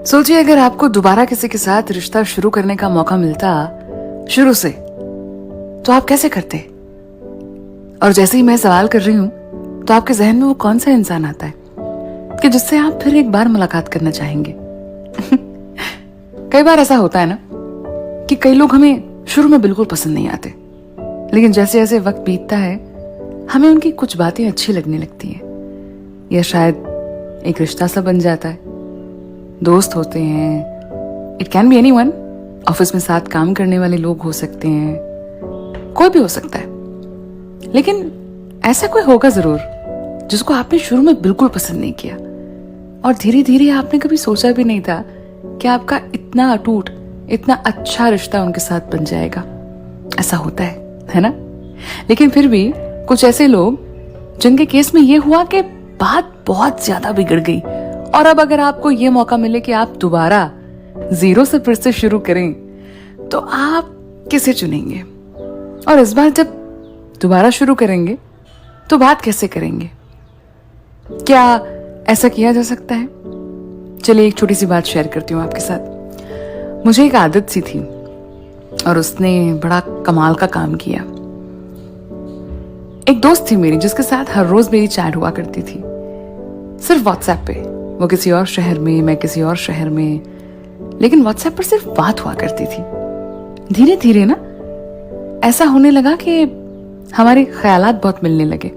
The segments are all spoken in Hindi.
सोचिए अगर आपको दोबारा किसी के साथ रिश्ता शुरू करने का मौका मिलता शुरू से, तो आप कैसे करते? और जैसे ही मैं सवाल कर रही हूं तो आपके जहन में वो कौन सा इंसान आता है कि जिससे आप फिर एक बार मुलाकात करना चाहेंगे? कई बार ऐसा होता है ना कि कई लोग हमें शुरू में बिल्कुल पसंद नहीं आते, लेकिन जैसे जैसे वक्त बीतता है हमें उनकी कुछ बातें अच्छी लगने लगती हैं, या शायद एक रिश्ता सा बन जाता है। दोस्त होते हैं, it can be anyone, office में साथ काम करने वाले लोग हो सकते हैं, कोई भी हो सकता है। लेकिन ऐसा कोई होगा जरूर जिसको आपने शुरू में बिल्कुल पसंद नहीं किया और धीरे धीरे आपने कभी सोचा भी नहीं था कि आपका इतना अटूट, इतना अच्छा रिश्ता उनके साथ बन जाएगा। ऐसा होता है ना? लेकिन फिर भी कुछ ऐसे लोग जिनके केस में ये हुआ कि बात बहुत ज्यादा बिगड़ गई और अब अगर आपको ये मौका मिले कि आप दोबारा जीरो से फिर से शुरू करें, तो आप किसे चुनेंगे? और इस बार जब दोबारा शुरू करेंगे तो बात कैसे करेंगे? क्या ऐसा किया जा सकता है? चलिए एक छोटी सी बात शेयर करती हूँ आपके साथ। मुझे एक आदत सी थी और उसने बड़ा कमाल का काम किया। एक दोस्त थी मेरी जिसके साथ हर रोज मेरी चैट हुआ करती थी, सिर्फ व्हाट्सएप पे। वो किसी और शहर में, मैं किसी और शहर में, लेकिन व्हाट्सएप पर सिर्फ बात हुआ करती थी। धीरे धीरे ना ऐसा होने लगा कि हमारे ख्यालात बहुत मिलने लगे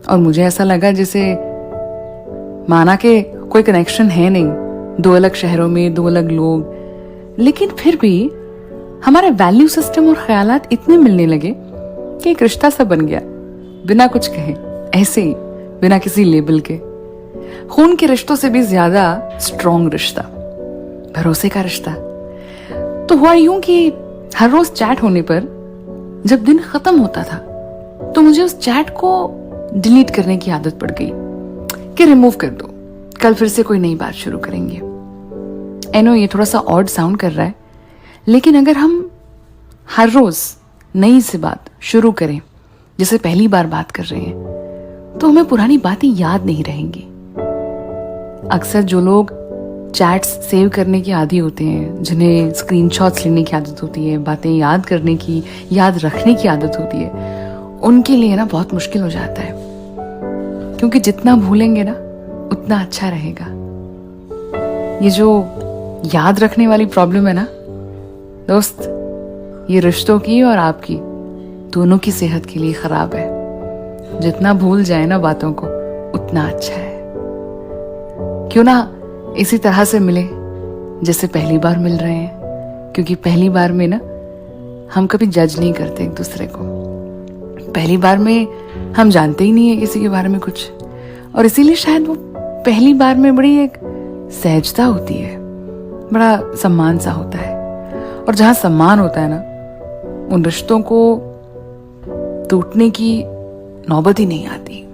और मुझे ऐसा लगा जैसे माना कि कोई कनेक्शन है नहीं, दो अलग शहरों में दो अलग लोग, लेकिन फिर भी हमारे वैल्यू सिस्टम और ख्यालात इतने मिलने लगे कि एक रिश्ता सा बन गया, बिना कुछ कहे, ऐसे ही, बिना किसी लेबल के। खून के रिश्तों से भी ज्यादा स्ट्रॉन्ग रिश्ता, भरोसे का रिश्ता। तो हुआ यूं कि हर रोज चैट होने पर जब दिन खत्म होता था तो मुझे उस चैट को डिलीट करने की आदत पड़ गई कि रिमूव कर दो, कल फिर से कोई नई बात शुरू करेंगे। आई नो ये थोड़ा सा ऑड साउंड कर रहा है, लेकिन अगर हम हर रोज नई से बात शुरू करें जैसे पहली बार बात कर रहे हैं, तो हमें पुरानी बातें याद नहीं रहेंगी। अक्सर जो लोग चैट्स सेव करने की आदी होते हैं, जिन्हें स्क्रीनशॉट्स लेने की आदत होती है, बातें याद करने की, याद रखने की आदत होती है, उनके लिए ना बहुत मुश्किल हो जाता है, क्योंकि जितना भूलेंगे ना उतना अच्छा रहेगा। ये जो याद रखने वाली प्रॉब्लम है ना दोस्त, ये रिश्तों की और आपकी दोनों की सेहत के लिए खराब है। जितना भूल जाए ना बातों को उतना अच्छा है। क्यों ना इसी तरह से मिले जैसे पहली बार मिल रहे हैं, क्योंकि पहली बार में ना हम कभी जज नहीं करते एक दूसरे को। पहली बार में हम जानते ही नहीं है किसी के बारे में कुछ, और इसीलिए शायद वो पहली बार में बड़ी एक सहजता होती है, बड़ा सम्मान सा होता है। और जहां सम्मान होता है ना, उन रिश्तों को टूटने की नौबत ही नहीं आती।